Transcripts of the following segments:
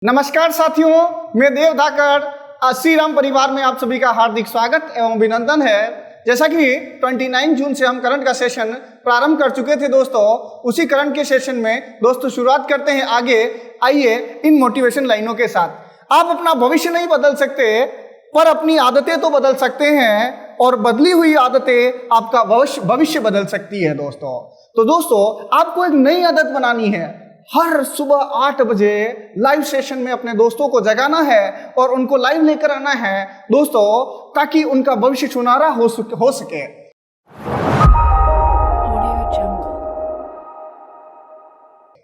नमस्कार साथियों, मैं देव धाकड़ श्री राम परिवार में आप सभी का हार्दिक स्वागत एवं अभिनंदन है। जैसा कि 29 जून से हम करंट का सेशन प्रारंभ कर चुके थे दोस्तों, उसी करंट के सेशन में दोस्तों शुरुआत करते हैं आगे। आइए इन मोटिवेशन लाइनों के साथ। आप अपना भविष्य नहीं बदल सकते पर अपनी आदतें तो बदल सकते हैं, और बदली हुई आदतें आपका भविष्य बदल सकती है दोस्तों। तो दोस्तों आपको एक नई आदत बनानी है। हर सुबह 8 बजे लाइव सेशन में अपने दोस्तों को जगाना है और उनको लाइव लेकर आना है दोस्तों, ताकि उनका भविष्य सुनहरा हो सके।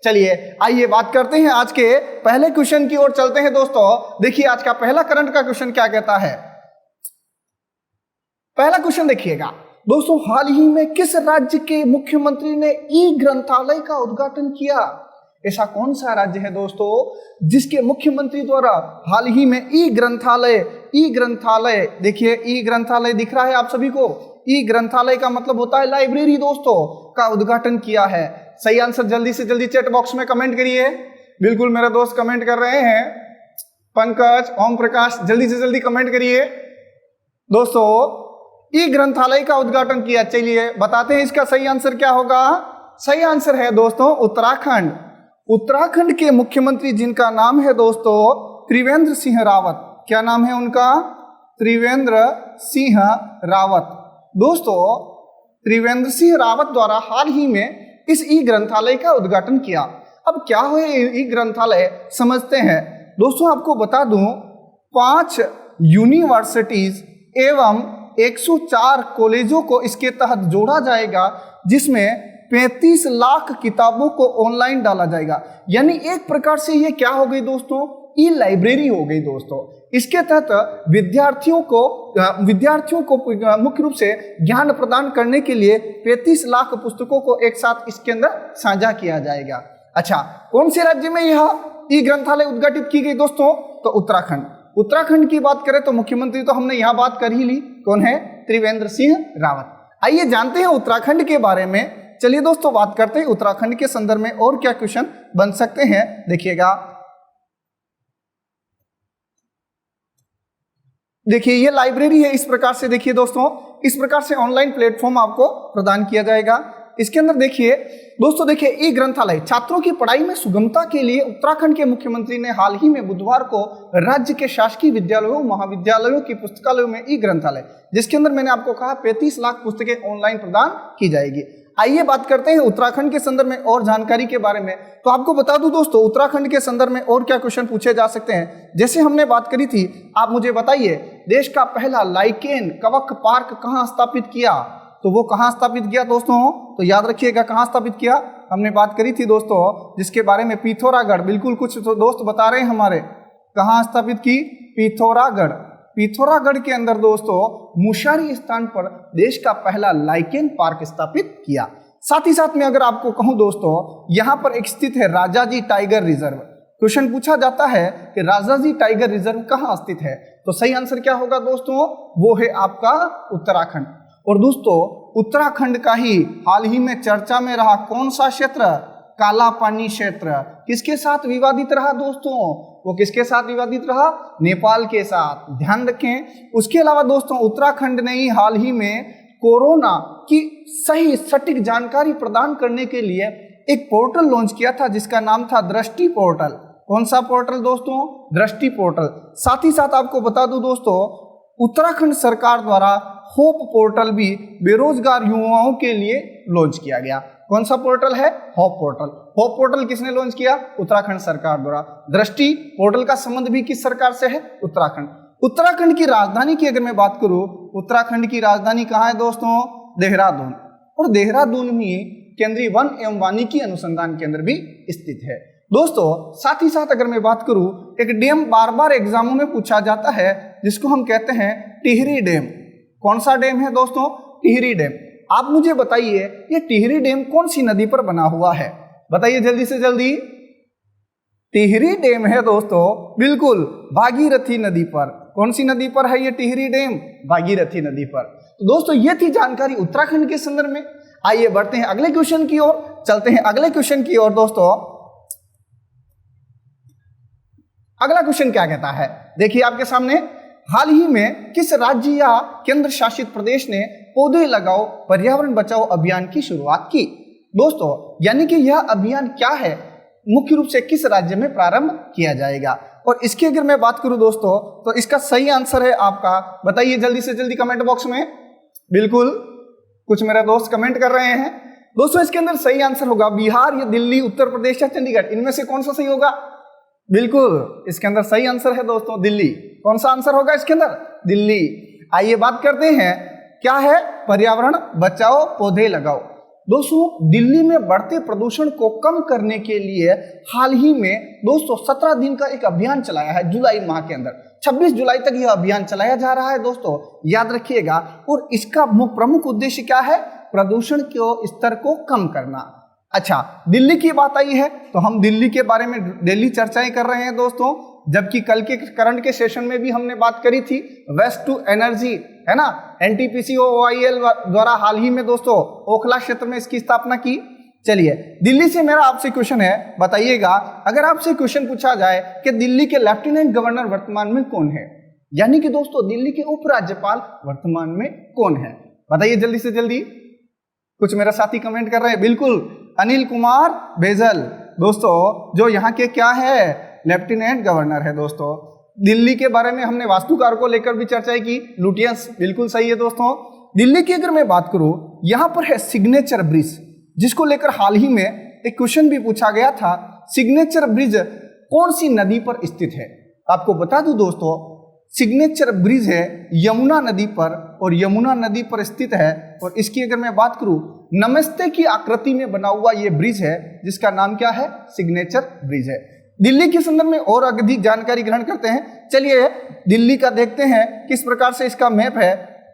चलिए आइए बात करते हैं आज के पहले क्वेश्चन की ओर चलते हैं दोस्तों। देखिए आज का पहला करंट का क्वेश्चन क्या कहता है। पहला क्वेश्चन देखिएगा दोस्तों, हाल ही में किस राज्य के मुख्यमंत्री ने ई ग्रंथालय का उद्घाटन किया। ऐसा कौन सा राज्य है दोस्तों जिसके मुख्यमंत्री द्वारा हाल ही में ई ग्रंथालय देखिए ई ग्रंथालय दिख रहा है आप सभी को। ई ग्रंथालय का मतलब होता है लाइब्रेरी दोस्तों, का उद्घाटन किया है। सही आंसर जल्दी से जल्दी चैट बॉक्स में कमेंट करिए। बिल्कुल मेरे दोस्त कमेंट कर रहे हैं। पंकज, ओम प्रकाश, जल्दी से जल्दी कमेंट करिए दोस्तों। ई ग्रंथालय का उद्घाटन किया। चलिए बताते हैं इसका सही आंसर क्या होगा। सही आंसर है दोस्तों उत्तराखंड। उत्तराखंड के मुख्यमंत्री जिनका नाम है दोस्तों त्रिवेंद्र सिंह रावत। क्या नाम है उनका? त्रिवेंद्र सिंह रावत। दोस्तों त्रिवेंद्र सिंह रावत द्वारा हाल ही में इस ई ग्रंथालय का उद्घाटन किया। अब क्या है ई ग्रंथालय, समझते हैं दोस्तों। आपको बता दूं 5 यूनिवर्सिटीज एवं 104 कॉलेजों को इसके तहत जोड़ा जाएगा, जिसमें 35 लाख किताबों को ऑनलाइन डाला जाएगा। यानी एक प्रकार से ये क्या हो गई दोस्तों, ई लाइब्रेरी हो गई दोस्तों। इसके तहत विद्यार्थियों को मुख्य रूप से ज्ञान प्रदान करने के लिए 35 लाख पुस्तकों को एक साथ इसके अंदर साझा किया जाएगा। अच्छा, कौन से राज्य में यह ई ग्रंथालय उद्घाटित की गई दोस्तों? तो उत्तराखंड। उत्तराखंड की बात करें तो मुख्यमंत्री तो हमने यहाँ बात कर ही ली, कौन है? त्रिवेंद्र सिंह रावत। आइए जानते हैं उत्तराखंड के बारे में। चलिए दोस्तों बात करते हैं उत्तराखंड के संदर्भ में और क्या क्वेश्चन बन सकते हैं। देखिएगा, देखिए ये लाइब्रेरी है। इस प्रकार से देखिए दोस्तों, इस प्रकार से ऑनलाइन प्लेटफॉर्म आपको प्रदान किया जाएगा। इसके अंदर देखिए दोस्तों, देखिए ई ग्रंथालय छात्रों की पढ़ाई में सुगमता के लिए उत्तराखंड के मुख्यमंत्री ने हाल ही में बुधवार को राज्य के शासकीय विद्यालयों महाविद्यालयों की पुस्तकालयों में ई ग्रंथालय, जिसके अंदर मैंने आपको कहा 35 लाख पुस्तकें ऑनलाइन प्रदान की जाएगी। आइए बात करते हैं उत्तराखंड के संदर्भ में और जानकारी के बारे में। तो आपको बता दूं दोस्तों, उत्तराखंड के संदर्भ में और क्या क्वेश्चन पूछे जा सकते हैं। जैसे हमने बात करी थी, आप मुझे बताइए देश का पहला लाइकेन कवक पार्क कहाँ स्थापित किया। तो वो कहाँ स्थापित किया दोस्तों? तो याद रखिएगा कहाँ स्थापित किया। हमने बात करी थी दोस्तों जिसके बारे में, पिथौरागढ़। बिल्कुल कुछ तो दोस्त बता रहे हैं हमारे, कहाँ स्थापित की? पिथौरागढ़। पिथौरागढ़ के अंदर दोस्तों मुशारी स्थान पर देश का पहला लाइकेन पार्क स्थापित किया। साथ ही साथ में अगर आपको कहूं दोस्तों, यहां पर एक स्थित है राजाजी टाइगर रिजर्व। क्वेश्चन पूछा जाता है कि राजाजी टाइगर रिजर्व कहां स्थित है, तो सही आंसर क्या होगा दोस्तों? वो है आपका उत्तराखंड। और दोस्तों उत्तराखंड का ही हाल ही में चर्चा में रहा कौन सा क्षेत्र? काला पानी क्षेत्र। किसके साथ विवादित रहा दोस्तों? वो किसके साथ विवादित रहा? नेपाल के साथ। ध्यान रखें। उसके अलावा दोस्तों उत्तराखंड ने ही हाल ही में कोरोना की सही सटीक जानकारी प्रदान करने के लिए एक पोर्टल लॉन्च किया था, जिसका नाम था दृष्टि पोर्टल। कौन सा पोर्टल दोस्तों? दृष्टि पोर्टल। साथ ही साथ आपको बता दूं दोस्तों, उत्तराखंड सरकार द्वारा होप पोर्टल भी बेरोजगार युवाओं के लिए लॉन्च किया गया। कौन सा पोर्टल है? Hope portal. होप पोर्टल किसने लॉन्च किया? उत्तराखंड सरकार द्वारा। दृष्टि पोर्टल का संबंध भी किस सरकार से है? उत्तराखंड। उत्तराखंड की राजधानी की अगर मैं बात करूं, उत्तराखंड की राजधानी कहाँ है दोस्तों? देहरादून। और देहरादून में केंद्रीय वन एवं वानिकी अनुसंधान केंद्र भी स्थित है दोस्तों। साथ ही साथ अगर मैं बात करूं, एक डैम बार बार एग्जामों में पूछा जाता है, जिसको हम कहते हैं टिहरी डैम। कौन सा डैम है दोस्तों? टिहरी डैम। आप मुझे बताइए ये टिहरी डैम कौन सी नदी पर बना हुआ है? बताइए जल्दी से जल्दी। टिहरी डैम है दोस्तों बिल्कुल भागीरथी नदी पर। कौन सी नदी पर है ये टिहरी डैम? भागीरथी नदी पर। तो दोस्तों ये थी जानकारी उत्तराखंड के संदर्भ में। आइए बढ़ते हैं अगले क्वेश्चन की ओर, चलते हैं अगले क्वेश्चन की ओर दोस्तों। अगला क्वेश्चन क्या कहता है, देखिए आपके सामने, हाल ही में किस राज्य या केंद्र शासित प्रदेश ने पौधे लगाओ पर्यावरण बचाओ अभियान की शुरुआत की। दोस्तों यानी कि यह अभियान क्या है, मुख्य रूप से किस राज्य में प्रारंभ किया जाएगा। और इसकी अगर मैं बात करूं दोस्तों तो इसका सही आंसर है आपका, बताइए जल्दी से जल्दी कमेंट बॉक्स में। बिल्कुल, कुछ मेरे दोस्त कमेंट कर रहे हैं। दोस्तों इसके अंदर सही आंसर होगा बिहार या दिल्ली, उत्तर प्रदेश या चंडीगढ़, इनमें से कौन सा सही होगा। बिल्कुल इसके अंदर सही आंसर है दोस्तों दिल्ली। कौन सा आंसर होगा इसके अंदर, दिल्ली। आइए बात करते हैं क्या है, पर्यावरण बचाओ पौधे लगाओ। दोस्तों दिल्ली में बढ़ते प्रदूषण को कम करने के लिए हाल ही में दोस्तों 17 दिन का एक अभियान चलाया है जुलाई माह के अंदर। 26 जुलाई तक यह अभियान चलाया जा रहा है दोस्तों, याद रखिएगा। और इसका प्रमुख उद्देश्य क्या है, प्रदूषण के स्तर को कम करना। अच्छा, दिल्ली की बात आई है तो हम दिल्ली के बारे में डेली चर्चाएं कर रहे हैं दोस्तों, जबकि कल के करंट के सेशन में भी हमने बात करी थी वेस्ट टू एनर्जी, है ना, एनटीपीसी ओआईएल द्वारा हाल ही में दोस्तों ओखला क्षेत्र में इसकी स्थापना की। चलिए दिल्ली से मेरा आपसे क्वेश्चन है, बताइएगा अगर आपसे क्वेश्चन पूछा जाए कि दिल्ली के लेफ्टिनेंट गवर्नर वर्तमान में कौन है, यानी कि दोस्तों दिल्ली के उपराज्यपाल वर्तमान में कौन है, बताइए जल्दी से जल्दी। कुछ मेरा साथी कमेंट कर रहे हैं, बिल्कुल अनिल कुमार बैजल दोस्तों, जो यहाँ के क्या है, लेफ्टिनेंट गवर्नर है दोस्तों। दिल्ली के बारे में हमने वास्तुकार को लेकर भी चर्चा की, लुटियंस, बिल्कुल सही है दोस्तों। दिल्ली की अगर मैं बात करूं, यहाँ पर है सिग्नेचर ब्रिज, जिसको लेकर हाल ही में एक क्वेश्चन भी पूछा गया था। सिग्नेचर ब्रिज कौन सी नदी पर स्थित है, आपको बता दूं दोस्तों, सिग्नेचर ब्रिज है यमुना नदी पर, और यमुना नदी पर स्थित है। और इसकी अगर मैं बात करूं, नमस्ते की आकृति में बना हुआ ये ब्रिज है, जिसका नाम क्या है, सिग्नेचर ब्रिज है। दिल्ली के संदर्भ में और अधिक जानकारी ग्रहण करते हैं। चलिए दिल्ली का देखते हैं किस प्रकार से इसका मैप है।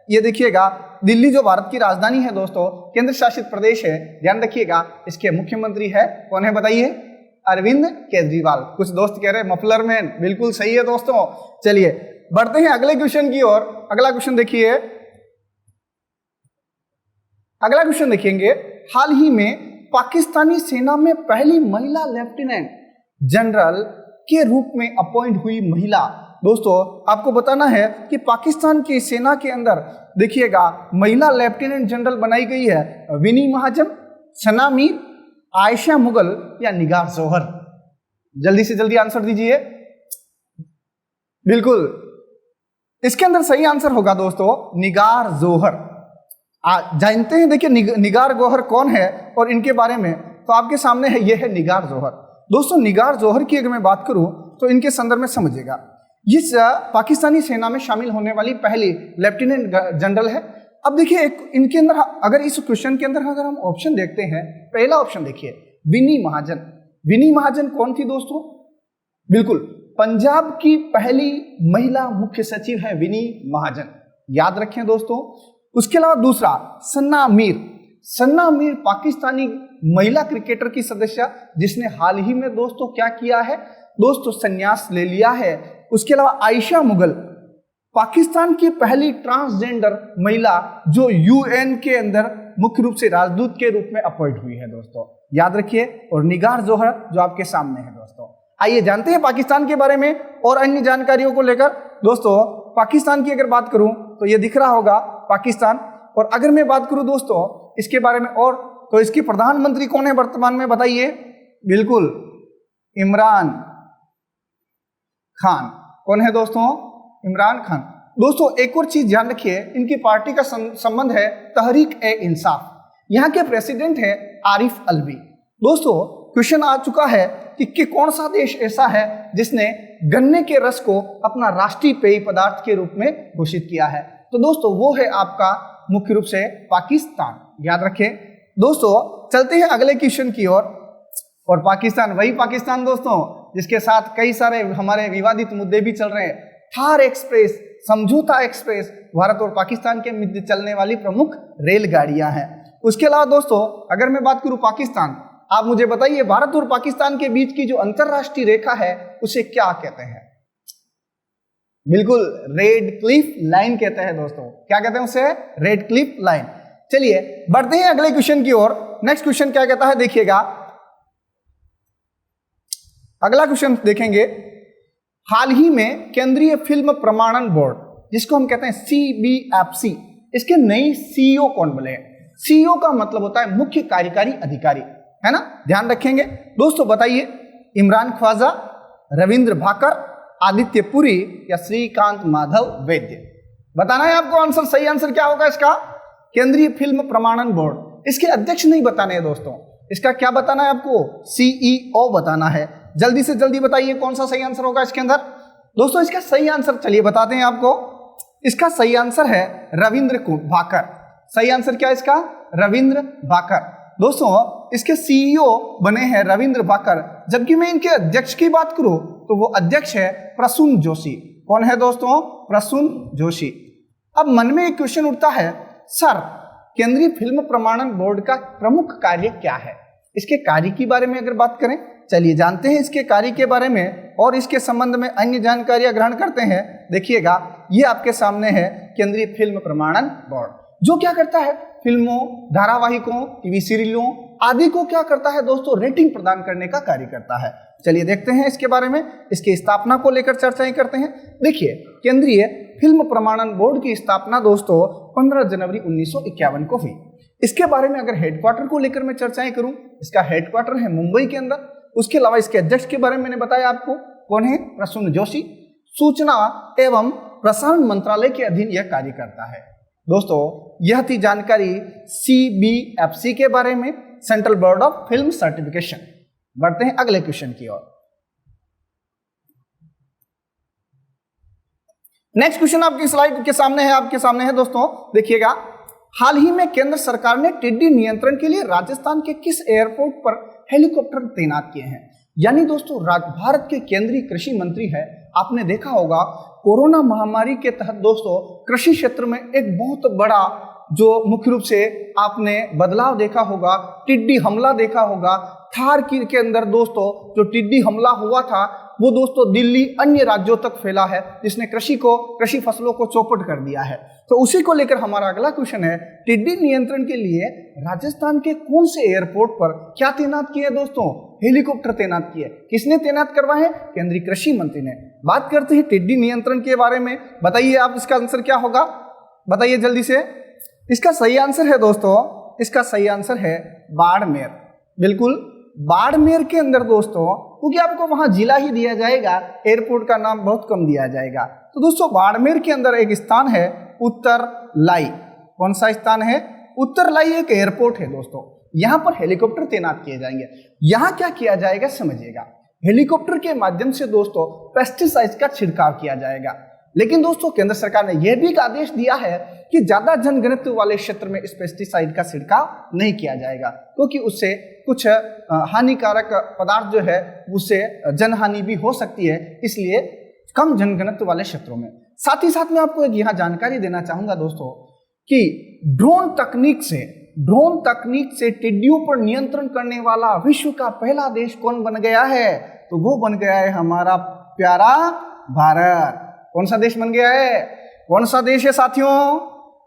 ये देखिएगा, दिल्ली जो भारत की राजधानी है दोस्तों, केंद्र शासित प्रदेश है, ध्यान रखिएगा। इसके मुख्यमंत्री है कौन है, बताइए, अरविंद केजरीवाल। कुछ दोस्त कह रहे हैं मफलर मैन, बिल्कुल सही है दोस्तों। चलिए बढ़ते हैं अगले क्वेश्चन की ओर। अगला क्वेश्चन देखिए, अगला क्वेश्चन देखेंगे, हाल ही में पाकिस्तानी सेना में पहली महिला लेफ्टिनेंट जनरल के रूप में अपॉइंट हुई महिला। दोस्तों आपको बताना है कि पाकिस्तान की सेना के अंदर देखिएगा महिला लेफ्टिनेंट जनरल बनाई गई है विनी महाजन, सना मीर, आयशा मुगल या निगार जोहर। जल्दी से जल्दी आंसर दीजिए। बिल्कुल इसके अंदर सही आंसर होगा दोस्तों निगार जोहर। जानते हैं, देखिए निगार जोहर कौन है और इनके बारे में, तो आपके सामने है, ये है निगार जोहर। दोस्तों निगार जोहर की अगर मैं बात करूं तो इनके संदर्भ में समझिएगा, इस पाकिस्तानी सेना में शामिल होने वाली पहली लेफ्टिनेंट जनरल है। अब देखिए इनके अंदर अगर इस क्वेश्चन के अंदर अगर हम ऑप्शन देखते हैं, पहला ऑप्शन देखिए विनी महाजन। विनी महाजन कौन थी दोस्तों, बिल्कुल पंजाब की पहली महिला मुख्य सचिव है विनी महाजन, याद रखें दोस्तों। उसके अलावा दूसरा सन्ना मीर। सन्ना मीर पाकिस्तानी महिला क्रिकेटर की सदस्य, जिसने हाल ही में दोस्तों क्या किया है दोस्तों, संन्यास ले लिया है। उसके अलावा आयशा मुगल पाकिस्तान की पहली ट्रांसजेंडर महिला जो यूएन के अंदर मुख्य रूप से राजदूत के रूप में अपॉइंट हुई है दोस्तों, याद रखिए। और निगार जोहर जो आपके सामने है दोस्तों। आइए जानते हैं पाकिस्तान के बारे में और अन्य जानकारियों को लेकर। दोस्तों पाकिस्तान की अगर बात करूं तो ये दिख रहा होगा पाकिस्तान। और अगर मैं बात करूं दोस्तों इसके बारे में और, तो इसके प्रधानमंत्री कौन है वर्तमान में, बताइए, बिल्कुल इमरान खान। कौन है दोस्तों, इमरान खान। दोस्तों एक और चीज ध्यान रखिए, इनकी पार्टी का संबंध है तहरीक ए इंसाफ। यहाँ के प्रेसिडेंट है आरिफ अलवी। दोस्तों क्वेश्चन आ चुका है कि कौन सा देश ऐसा है जिसने गन्ने के रस को अपना राष्ट्रीय पेय पदार्थ के रूप में घोषित किया है, तो दोस्तों वो है आपका मुख्य रूप से पाकिस्तान, याद रखें। दोस्तों चलते हैं अगले क्वेश्चन की ओर। और पाकिस्तान वही पाकिस्तान दोस्तों जिसके साथ कई सारे हमारे विवादित मुद्दे भी चल रहे हैं। थार एक्सप्रेस, समझौता एक्सप्रेस भारत और पाकिस्तान के मध्य चलने वाली प्रमुख रेलगाड़ियां हैं। उसके अलावा दोस्तों अगर मैं बात करूं पाकिस्तान, आप मुझे बताइए भारत और पाकिस्तान के बीच की जो अंतरराष्ट्रीय रेखा है उसे क्या कहते हैं, बिल्कुल रेड क्लिफ लाइन कहते हैं दोस्तों। क्या कहते हैं उसे, रेड क्लिफ लाइन। चलिए बढ़ते हैं अगले क्वेश्चन की ओर। नेक्स्ट क्वेश्चन क्या कहता है, देखिएगा अगला क्वेश्चन देखेंगे, हाल ही में केंद्रीय फिल्म प्रमाणन बोर्ड, जिसको हम कहते हैं CBFC, इसके नई CEO कौन बने हैं? CEO का मतलब होता है मुख्य कार्यकारी अधिकारी, है ना, ध्यान रखेंगे दोस्तों। बताइए, इमरान ख्वाजा, रविंद्र भाकर, आदित्य पुरी या श्रीकांत माधव वैद्य? बताना है आपको आंसर। सही आंसर क्या होगा इसका? केंद्रीय फिल्म प्रमाणन बोर्ड। इसके अध्यक्ष नहीं बताने हैं दोस्तों, इसका क्या बताना है आपको? CEO बताना है। जल्दी से जल्दी बताइए कौन सा सही आंसर होगा इसके अंदर। दोस्तों इसका सही आंसर चलिए बताते हैं आपको। इसका सही आंसर है रविंद्र भाकर। सही आंसर क्या है इसका? रविंद्र भाकर। दोस्तों इसके CEO बने हैं रविंद्र भाकर, जबकि मैं इनके अध्यक्ष की बात करूं तो वो अध्यक्ष है प्रसून जोशी। कौन है दोस्तों? प्रसून जोशी। अब मन में एक क्वेश्चन उठता है, सर केंद्रीय फिल्म प्रमाणन बोर्ड का प्रमुख कार्य क्या है? इसके कार्य के बारे में अगर बात करें, चलिए जानते हैं इसके कार्य के बारे में और इसके संबंध में अन्य जानकारियां ग्रहण करते हैं। देखिएगा, ये आपके सामने है केंद्रीय फिल्म प्रमाणन बोर्ड, जो क्या करता है? फिल्मों, धारावाहिकों, टीवी सीरियलों आदि को क्या करता है दोस्तों? रेटिंग प्रदान करने का कार्य करता है। चलिए देखते हैं इसके बारे में, इसकी स्थापना को लेकर चर्चाएं करते हैं। देखिए, केंद्रीय फिल्म प्रमाणन बोर्ड की स्थापना दोस्तों 15 जनवरी 1951 को हुई। इसके बारे में अगर हेडक्वार्टर को लेकर मैं चर्चाएं करूं, इसका हेडक्वार्टर है मुंबई के अंदर। उसके अलावा इसके अध्यक्ष के बारे में मैंने बताया आपको, कौन है? प्रसून जोशी। सूचना एवं प्रसारण मंत्रालय के अधीन यह कार्य करता है। दोस्तों यह थी जानकारी CBFC के बारे में, central board of film certification. बढ़ते हैं अगले क्वेश्चन की ओर। नेक्स्ट क्वेश्चन आपकी स्लाइड के सामने है, आपके सामने है दोस्तों। देखिएगा, हाल ही में केंद्र सरकार ने टिड्डी नियंत्रण के लिए राजस्थान के किस एयरपोर्ट पर हेलीकॉप्टर तैनात किए हैं? यानी दोस्तों भारत के केंद्रीय कृषि मंत्री है, आपने देखा होगा कोरोना महामारी के तहत दोस्तों कृषि क्षेत्र में एक बहुत बड़ा जो मुख्य रूप से आपने बदलाव देखा होगा, टिड्डी हमला देखा होगा। थार के अंदर दोस्तों जो टिड्डी हमला हुआ था वो दोस्तों दिल्ली अन्य राज्यों तक फैला है, जिसने कृषि फसलों को चौपट कर दिया है। तो उसी को लेकर हमारा अगला क्वेश्चन है, टिड्डी नियंत्रण के लिए राजस्थान के कौन से एयरपोर्ट पर क्या तैनात किए दोस्तों? हेलीकॉप्टर तैनात किए। किसने तैनात करवाए? केंद्रीय कृषि मंत्री ने। बात करते हैं टिड्डी नियंत्रण के बारे में। बताइए आप, इसका आंसर क्या होगा? बताइए जल्दी से। इसका सही आंसर है दोस्तों, इसका सही आंसर है बाड़मेर। बिल्कुल बाड़मेर के अंदर दोस्तों, क्योंकि आपको वहां जिला ही दिया जाएगा, एयरपोर्ट का नाम बहुत कम दिया जाएगा। तो दोस्तों बाड़मेर के अंदर एक स्थान है उत्तरलाई। कौन सा स्थान है? उत्तरलाई एक एयरपोर्ट है दोस्तों। यहां पर हेलीकॉप्टर तैनात किए जाएंगे। यहां क्या किया जाएगा समझिएगा। हेलीकॉप्टर के माध्यम से दोस्तों पेस्टिसाइड का छिड़काव किया जाएगा। लेकिन दोस्तों केंद्र सरकार ने यह भी एक आदेश दिया है कि ज्यादा जनघनत्व वाले क्षेत्र में इस पेस्टिसाइड का छिड़काव नहीं किया जाएगा, क्योंकि उससे कुछ हानिकारक पदार्थ जो है उससे जनहानि भी हो सकती है, इसलिए कम जनघनत्व वाले क्षेत्रों में। साथ ही साथ में आपको एक यहाँ जानकारी देना चाहूंगा दोस्तों कि ड्रोन तकनीक से टिड्डियों पर नियंत्रण करने वाला विश्व का पहला देश कौन बन गया है? तो वो बन गया है हमारा प्यारा भारत। कौन सा देश बन गया है? कौन सा देश है साथियों?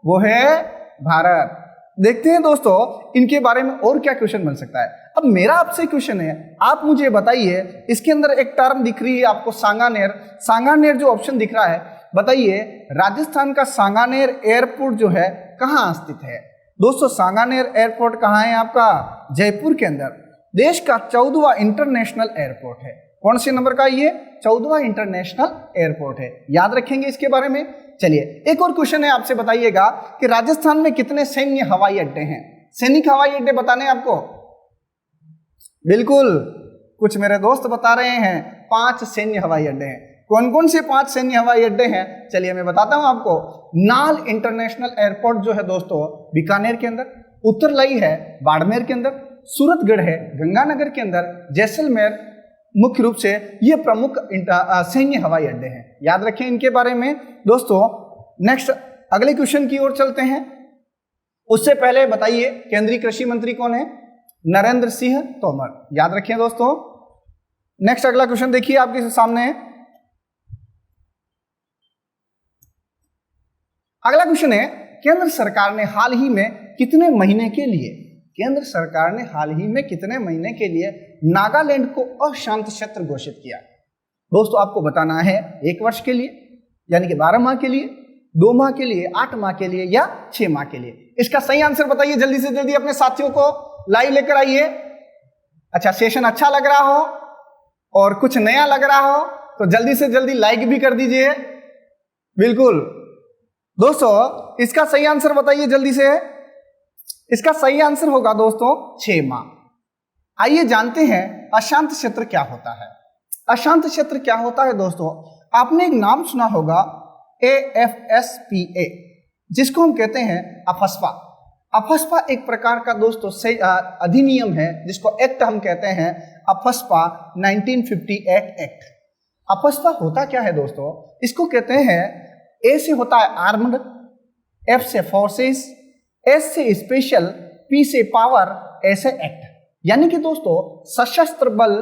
वो है भारत। देखते हैं दोस्तों इनके बारे में और क्या क्वेश्चन बन सकता है। अब मेरा आपसे क्वेश्चन है, आप मुझे बताइए, इसके अंदर एक टर्म दिख रही है आपको सांगानेर। सांगानेर जो ऑप्शन दिख रहा है, बताइए राजस्थान का सांगानेर एयरपोर्ट जो है कहाँ स्थित है? दोस्तों सांगानेर एयरपोर्ट कहाँ है आपका? जयपुर के अंदर। देश का 14वां इंटरनेशनल एयरपोर्ट है। कौन से नंबर का? ये 14वां इंटरनेशनल एयरपोर्ट है। याद रखेंगे इसके बारे में। चलिए एक और क्वेश्चन है, आपसे बताइएगा कि राजस्थान में कितने सैन्य हवाई अड्डे हैं? सैनिक हवाई अड्डे बताने आपको? बिल्कुल, कुछ मेरे दोस्त बता रहे हैं 5 सैन्य हवाई अड्डे हैं। कौन कौन से 5 सैन्य हवाई अड्डे हैं? चलिए मैं बताता हूं आपको। नाल इंटरनेशनल एयरपोर्ट जो है दोस्तों बीकानेर के अंदर, उत्तरलाई है बाड़मेर के अंदर, सूरतगढ़ है गंगानगर के अंदर, जैसलमेर मुख्य रूप से ये प्रमुख सैन्य हवाई अड्डे हैं। याद रखें इनके बारे में दोस्तों। नेक्स्ट अगले क्वेश्चन की ओर चलते हैं। उससे पहले बताइए केंद्रीय कृषि मंत्री कौन है? नरेंद्र सिंह तोमर। याद रखें दोस्तों। नेक्स्ट अगला क्वेश्चन देखिए आपके सामने है। अगला क्वेश्चन है, केंद्र सरकार ने हाल ही में कितने महीने के लिए नागालैंड को अशांत क्षेत्र घोषित किया? दोस्तों आपको बताना है 1 वर्ष के लिए, यानी कि 12 माह के लिए, 2 माह के लिए, 8 माह के लिए या 6 माह के लिए। इसका सही आंसर बताइए जल्दी से जल्दी, अपने साथियों को लाइव लेकर आइए। अच्छा, सेशन अच्छा लग रहा हो और कुछ नया लग रहा हो तो जल्दी से जल्दी लाइक भी कर दीजिए। बिल्कुल दोस्तों, इसका सही आंसर बताइए जल्दी से। इसका सही आंसर होगा दोस्तों 6 माह। आइए जानते हैं अशांत क्षेत्र क्या होता है। अशांत क्षेत्र क्या होता है दोस्तों? आपने एक नाम सुना होगा AFSPA, जिसको हम कहते हैं अफस्पा। अफस्पा एक प्रकार का दोस्तों अधिनियम है, जिसको एक्ट हम कहते हैं अफस्पा 1958 एक्ट। अफस्पा होता क्या है दोस्तों? इसको कहते हैं, ए से होता है आर्म्ड, एफ से फोर्सेस, एस से स्पेशल, पी से पावर, ऐसे एक्ट, यानी कि दोस्तों सशस्त्र बल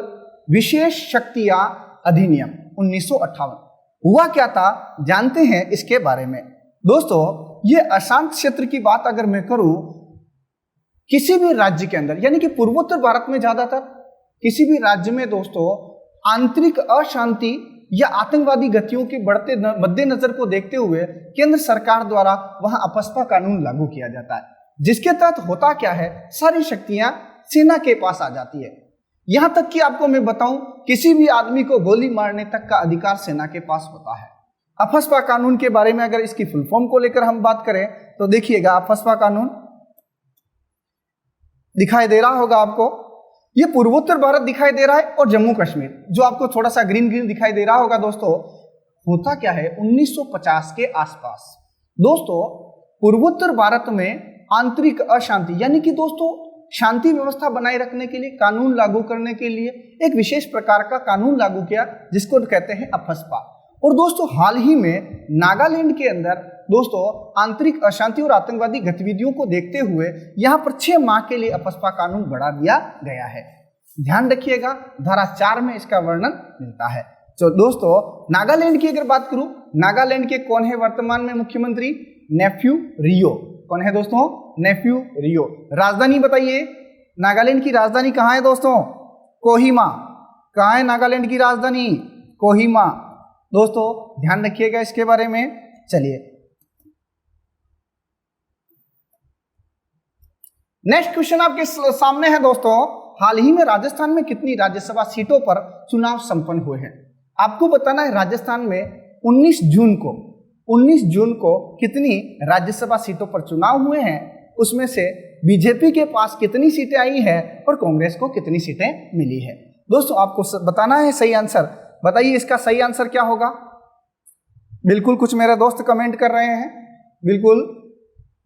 विशेष शक्तियां अधिनियम 1958। हुआ क्या था जानते हैं इसके बारे में। दोस्तों ये अशांत क्षेत्र की बात अगर मैं करूं, किसी भी राज्य के अंदर, यानी कि पूर्वोत्तर भारत में ज्यादातर किसी भी राज्य में दोस्तों आंतरिक अशांति या आतंकवादी गतियों के बढ़ते मद्देनजर को देखते हुए केंद्र सरकार द्वारा वहां अफस्पा कानून लागू किया जाता है, जिसके तहत होता क्या है, सारी शक्तियां सेना के पास आ जाती है। यहां तक कि आपको मैं बताऊं, किसी भी आदमी को गोली मारने तक का अधिकार सेना के पास होता है। अफस्पा कानून के बारे में अगर इसकी फुल फॉर्म को लेकर हम बात करें तो देखिएगा, अफस्पा कानून दिखाई दे रहा होगा आपको, ये पूर्वोत्तर भारत दिखाई दे रहा है और जम्मू कश्मीर जो आपको थोड़ा सा ग्रीन ग्रीन दिखाई दे रहा होगा। दोस्तों होता क्या है, 1950 के आसपास दोस्तों पूर्वोत्तर भारत में आंतरिक अशांति, यानी कि दोस्तों शांति व्यवस्था बनाए रखने के लिए, कानून लागू करने के लिए एक विशेष प्रकार का कानून लागू किया, जिसको कहते हैं अफस्पा। और दोस्तों हाल ही में नागालैंड के अंदर दोस्तों आंतरिक अशांति और आतंकवादी गतिविधियों को देखते हुए यहां पर 6 माह के लिए अफस्पा कानून बढ़ा दिया गया है। ध्यान रखिएगा, धारा 4 में इसका वर्णन मिलता है। तो दोस्तों नागालैंड की अगर बात करूं, नागालैंड के कौन है वर्तमान में मुख्यमंत्री? नेफ्यू रियो। कौन है दोस्तों? नेफ्यू रियो। राजधानी बताइए, नागालैंड की राजधानी कहां है दोस्तों? कोहिमा। कहां है नागालैंड की राजधानी? कोहिमा। दोस्तों ध्यान रखिएगा इसके बारे में। चलिए नेक्स्ट क्वेश्चन आपके सामने है दोस्तों, हाल ही में राजस्थान में कितनी राज्यसभा सीटों पर चुनाव संपन्न हुए हैं? आपको बताना है राजस्थान में 19 जून को कितनी राज्यसभा सीटों पर चुनाव हुए हैं, उसमें से बीजेपी के पास कितनी सीटें आई हैं और कांग्रेस को कितनी सीटें मिली है। दोस्तों आपको बताना है सही आंसर। बताइए इसका सही आंसर क्या होगा? बिल्कुल कुछ मेरे दोस्त कमेंट कर रहे हैं, बिल्कुल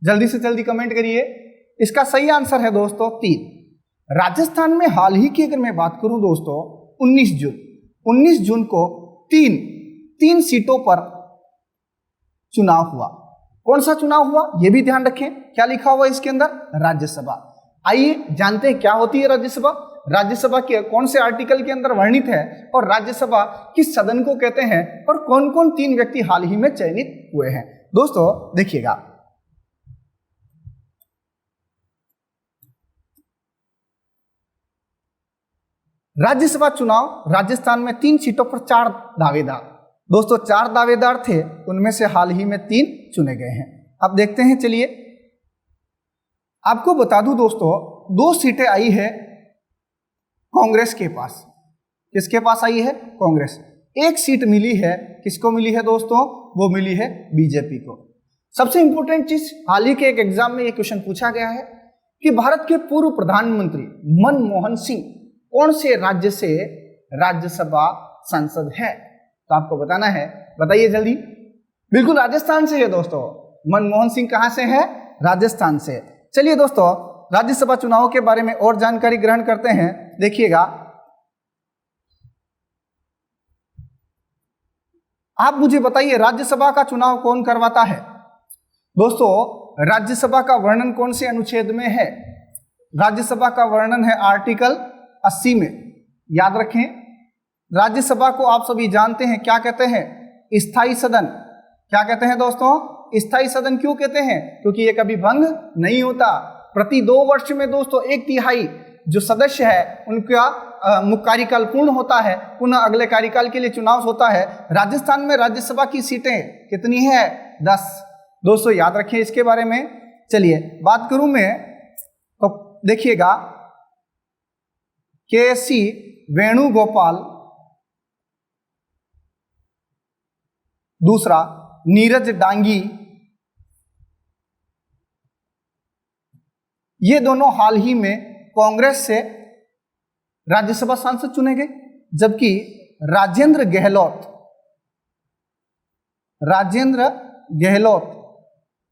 जल्दी से जल्दी कमेंट करिए। इसका सही आंसर है दोस्तों 3। राजस्थान में हाल ही की अगर मैं बात करूं दोस्तों 19 जून को तीन सीटों पर चुनाव हुआ। कौन सा चुनाव हुआ ये भी ध्यान रखें, क्या लिखा हुआ इसके अंदर? राज्यसभा। आइए जानते हैं क्या होती है राज्यसभा। राज्यसभा के कौन से आर्टिकल के अंदर वर्णित है और राज्यसभा किस सदन को कहते हैं और कौन कौन 3 व्यक्ति हाल ही में चयनित हुए हैं। दोस्तों देखिएगा, राज्यसभा चुनाव राजस्थान में 3 सीटों पर 4 दावेदार, दोस्तों 4 दावेदार थे, उनमें से हाल ही में 3 चुने गए हैं। अब देखते हैं, चलिए आपको बता दूं दोस्तों 2 सीटें आई है कांग्रेस के पास। किसके पास आई है? कांग्रेस। 1 सीट मिली है, किसको मिली है दोस्तों? वो मिली है बीजेपी को। सबसे इंपॉर्टेंट चीज, हाल ही के एक एग्जाम में ये क्वेश्चन पूछा गया है कि भारत के पूर्व प्रधानमंत्री मनमोहन सिंह कौन से राज्य से राज्यसभा सांसद है? तो आपको बताना है, बताइए जल्दी। बिल्कुल राजस्थान से है दोस्तों। मनमोहन सिंह कहां से है? राजस्थान से। चलिए दोस्तों राज्यसभा चुनाव के बारे में और जानकारी ग्रहण करते हैं। देखिएगा, आप मुझे बताइए राज्यसभा का चुनाव कौन करवाता है? दोस्तों राज्यसभा का वर्णन कौन से अनुच्छेद में है? राज्यसभा का वर्णन है आर्टिकल 80 में। याद रखें, राज्यसभा को आप सभी जानते हैं क्या कहते हैं? स्थायी सदन। क्या कहते हैं दोस्तों? स्थायी सदन। क्यों कहते हैं? क्योंकि ये कभी भंग नहीं होता। प्रति 2 वर्ष में दोस्तों 1/3 जो सदस्य है उनका कार्यकाल पूर्ण होता है, पुनः अगले कार्यकाल के लिए चुनाव होता है। राजस्थान में राज्यसभा की सीटें कितनी है? 10। दोस्तों याद रखें इसके बारे में। चलिए बात करूं मैं तो देखिएगा, के.सी. वेणुगोपाल, दूसरा नीरज डांगी, ये दोनों हाल ही में कांग्रेस से राज्यसभा सांसद चुने गए, जबकि राजेंद्र गहलोत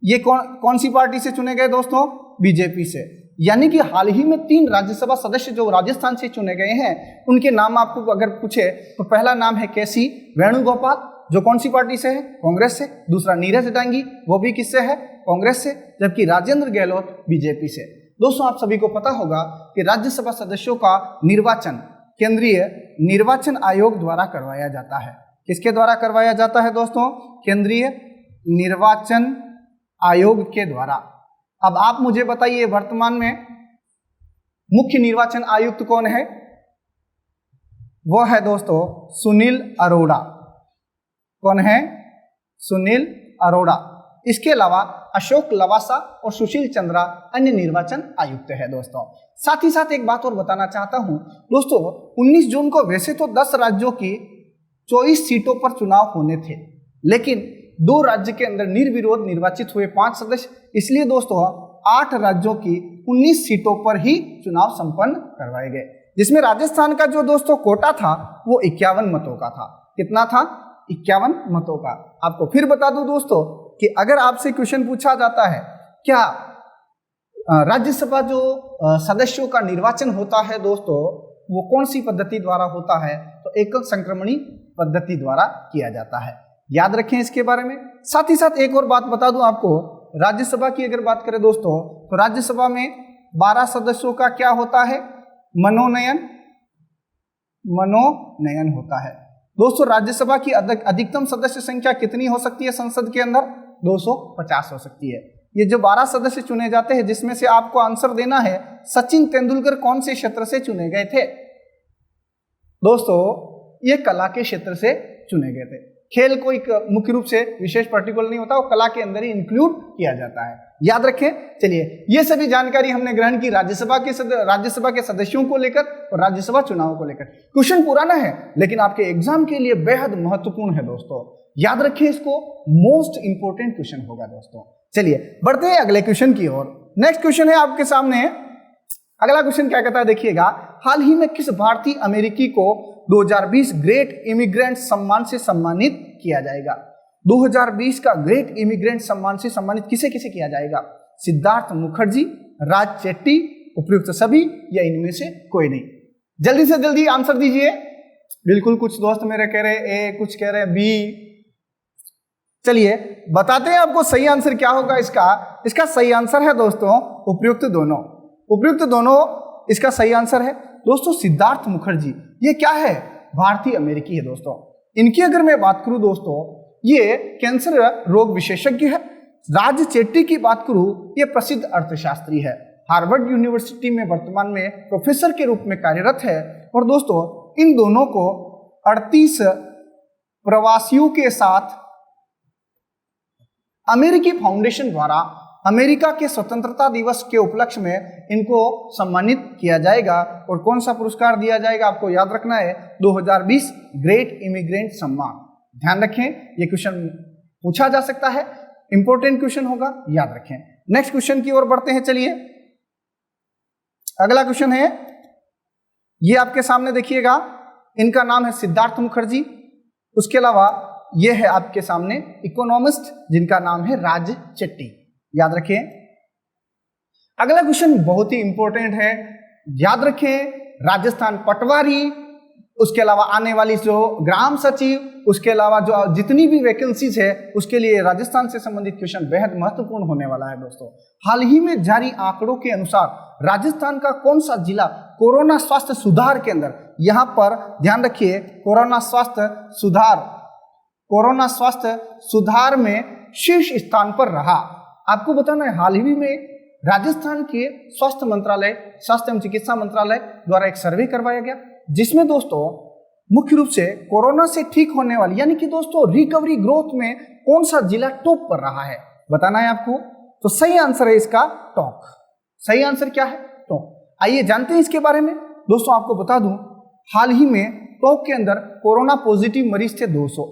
ये कौन सी पार्टी से चुने गए दोस्तों? बीजेपी से। यानी कि हाल ही में 3 राज्यसभा सदस्य जो राजस्थान से चुने गए हैं, उनके नाम आपको अगर पूछे तो पहला नाम है के.सी. वेणुगोपाल, जो कौन सी पार्टी से है? कांग्रेस से। दूसरा नीरज डांगी, वो भी किससे है? कांग्रेस से। जबकि राजेंद्र गहलोत बीजेपी से। दोस्तों आप सभी को पता होगा कि राज्यसभा सदस्यों का निर्वाचन केंद्रीय निर्वाचन आयोग द्वारा करवाया जाता है। किसके द्वारा करवाया जाता है दोस्तों? केंद्रीय निर्वाचन आयोग के द्वारा। अब आप मुझे बताइए, वर्तमान में मुख्य निर्वाचन आयुक्त कौन है? वो है दोस्तों सुनील अरोड़ा। कौन है? सुनील अरोड़ा। इसके अलावा अशोक लवासा और सुशील चंद्रा अन्य निर्वाचन आयुक्त है दोस्तों। साथ ही साथ एक बात और बताना चाहता हूं दोस्तों, 19 जून को वैसे तो 10 राज्यों की 24 सीटों पर चुनाव होने थे, लेकिन 2 राज्य के अंदर निर्विरोध निर्वाचित हुए 5 सदस्य, इसलिए दोस्तों 8 राज्यों की 19 सीटों पर ही चुनाव संपन्न करवाए गए, जिसमें राजस्थान का जो दोस्तों कोटा था वो 51 मतों का था। कितना था? 51 मतों का। आपको फिर बता दूं दोस्तों कि अगर आपसे क्वेश्चन पूछा जाता है क्या राज्यसभा जो सदस्यों का निर्वाचन होता है दोस्तों, वो कौन सी पद्धति द्वारा होता है? तो एकल संक्रमणी पद्धति द्वारा किया जाता है। याद रखें इसके बारे में। साथ ही साथ एक और बात बता दूं आपको, राज्यसभा की अगर बात करें दोस्तों, तो राज्यसभा में 12 सदस्यों का क्या होता है? मनोनयन होता है। दोस्तों राज्यसभा की अधिकतम सदस्य संख्या कितनी हो सकती है संसद के अंदर? 250 हो सकती है। ये जो 12 सदस्य चुने जाते हैं, जिसमें से आपको आंसर देना है सचिन तेंदुलकर कौन से क्षेत्र से चुने गए थे? दोस्तों ये कला के क्षेत्र से चुने गए थे। खेल को एक मुख्य रूप से विशेष पर्टिकुलर नहीं होता, वो कला के अंदर ही इंक्लूड किया जाता है। याद रखें। चलिए ये सभी जानकारी हमने ग्रहण की राज्यसभा के सदस्यों को लेकर और राज्यसभा चुनाव को लेकर। क्वेश्चन पुराना है लेकिन आपके एग्जाम के लिए बेहद महत्वपूर्ण है दोस्तों। याद रखें इसको, मोस्ट इंपोर्टेंट क्वेश्चन होगा दोस्तों। चलिए बढ़ते हैं अगले क्वेश्चन की ओर। नेक्स्ट क्वेश्चन है आपके सामने। अगला क्वेश्चन क्या कहता है देखिएगा, हाल ही में किस भारतीय अमेरिकी को 2020 ग्रेट इमिग्रेंट सम्मान से सम्मानित किया जाएगा? 2020 का ग्रेट इमिग्रेंट सम्मान से सम्मानित किसे किसे किया जाएगा? सिद्धार्थ मुखर्जी, राज चेट्टी, उपयुक्त सभी, या इनमें से कोई नहीं? जल्दी से जल्दी आंसर दीजिए। बिल्कुल, कुछ दोस्त मेरे कह रहे ए, कुछ कह रहे बी। चलिए बताते हैं आपको सही आंसर क्या होगा इसका सही आंसर है दोस्तों उपयुक्त दोनों। उपयुक्त दोनों इसका सही आंसर है दोस्तों। सिद्धार्थ मुखर्जी ये क्या है? भारतीय अमेरिकी है दोस्तों। इनकी अगर मैं बात करूं दोस्तों, ये कैंसर रोग विशेषज्ञ है। राज चेट्टी की बात करूं, ये प्रसिद्ध अर्थशास्त्री है। हार्वर्ड यूनिवर्सिटी में वर्तमान में प्रोफेसर के रूप में कार्यरत है। और दोस्तों इन दोनों को 38 प्रवासियों के साथ अमेरिकी फाउंडेशन द्वारा अमेरिका के स्वतंत्रता दिवस के उपलक्ष्य में इनको सम्मानित किया जाएगा। और कौन सा पुरस्कार दिया जाएगा आपको याद रखना है, 2020 ग्रेट इमिग्रेंट सम्मान। ध्यान रखें, ये क्वेश्चन पूछा जा सकता है, इंपॉर्टेंट क्वेश्चन होगा, याद रखें। नेक्स्ट क्वेश्चन की ओर बढ़ते हैं। चलिए अगला क्वेश्चन है, ये आपके सामने देखिएगा, इनका नाम है सिद्धार्थ मुखर्जी। उसके अलावा ये है आपके सामने इकोनॉमिस्ट जिनका नाम है राज चेट्टी। याद रखें। अगला क्वेश्चन बहुत ही इंपॉर्टेंट है, याद रखें। राजस्थान पटवारी, उसके अलावा आने वाली जो ग्राम सचिव, उसके अलावा जो जितनी भी वैकेंसीज है उसके लिए राजस्थान से संबंधित क्वेश्चन बेहद महत्वपूर्ण होने वाला है दोस्तों। हाल ही में जारी आंकड़ों के अनुसार राजस्थान का कौन सा जिला कोरोना स्वास्थ्य सुधार के अंदर, यहां पर ध्यान रखिए, कोरोना स्वास्थ्य सुधार में शीर्ष स्थान पर रहा। आपको बताना है हाल ही में राजस्थान के स्वास्थ्य एवं चिकित्सा मंत्रालय द्वारा एक सर्वे करवाया गया, जिसमें दोस्तों मुख्य रूप से कोरोना से ठीक होने वाली यानी कि दोस्तों रिकवरी ग्रोथ में कौन सा जिला टॉप पर रहा है, बताना है आपको। तो सही आंसर है इसका टॉप। सही आंसर क्या है? टॉप। आइए जानते हैं इसके बारे में। दोस्तों आपको बता दूं, हाल ही में टॉप के अंदर कोरोना पॉजिटिव मरीज थे 200,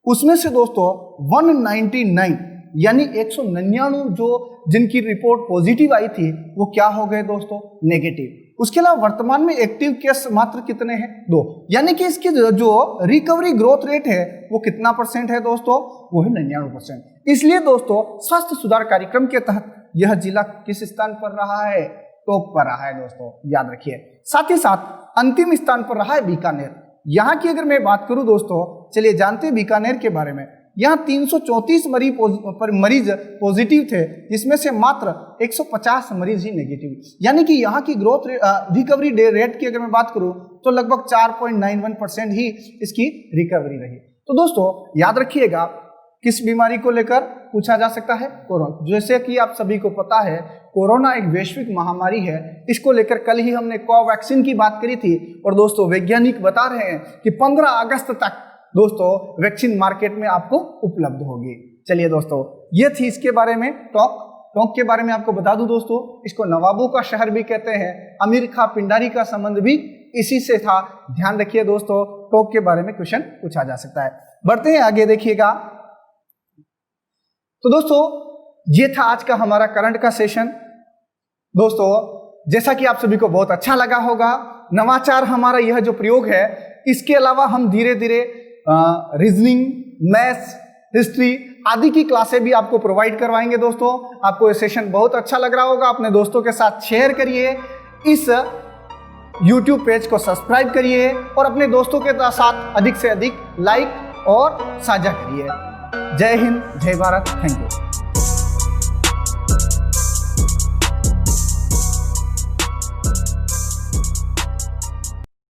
उसमें से दोस्तों 199 यानी 199 जो जिनकी रिपोर्ट पॉजिटिव आई थी वो क्या हो गए दोस्तों? नेगेटिव। उसके अलावा वर्तमान में एक्टिव केस मात्र कितने हैं? 2, यानी कि इसकी जो रिकवरी ग्रोथ रेट है वो कितना परसेंट है दोस्तों? वो है 99%। इसलिए दोस्तों स्वास्थ्य सुधार कार्यक्रम के तहत यह जिला किस स्थान पर रहा है? टॉप पर रहा है दोस्तों, याद रखिए। साथ ही साथ अंतिम स्थान पर रहा है बीकानेर। यहाँ की अगर मैं बात करूं दोस्तों, चलिए जानते हैं बीकानेर के बारे में। यहाँ 334 मरीज पॉजिटिव थे, जिसमें से मात्र 150 मरीज ही नेगेटिव, यानी कि यहाँ की ग्रोथ रिकवरी रेट की अगर मैं बात करूं तो लगभग 4.91% ही इसकी रिकवरी रही। तो दोस्तों याद रखिएगा, किस बीमारी को लेकर पूछा जा सकता है? कोरोना। जैसे कि आप सभी को पता है कोरोना एक वैश्विक महामारी है। इसको लेकर कल ही हमने कोवैक्सीन की बात करी थी और दोस्तों वैज्ञानिक बता रहे हैं कि 15 अगस्त तक दोस्तों वैक्सीन मार्केट में आपको उपलब्ध होगी। चलिए दोस्तों ये थी इसके बारे में टोंक के बारे में आपको बता दूं दोस्तों, इसको नवाबों का शहर भी कहते हैं। अमीर खां पिंडारी का संबंध भी इसी से था। ध्यान रखिए दोस्तों, टोंक के बारे में क्वेश्चन पूछा जा सकता है। बढ़ते हैं आगे, देखिएगा। तो दोस्तों ये था आज का हमारा करंट का सेशन। दोस्तों जैसा कि आप सभी को बहुत अच्छा लगा होगा, नवाचार हमारा यह जो प्रयोग है, इसके अलावा हम धीरे धीरे रीजनिंग, मैथ्स, हिस्ट्री आदि की क्लासें भी आपको प्रोवाइड करवाएंगे। दोस्तों आपको ये सेशन बहुत अच्छा लग रहा होगा, अपने दोस्तों के साथ शेयर करिए, इस YouTube पेज को सब्सक्राइब करिए और अपने दोस्तों के साथ अधिक से अधिक लाइक और साझा करिए। जय हिंद, जय भारत, थैंक यू।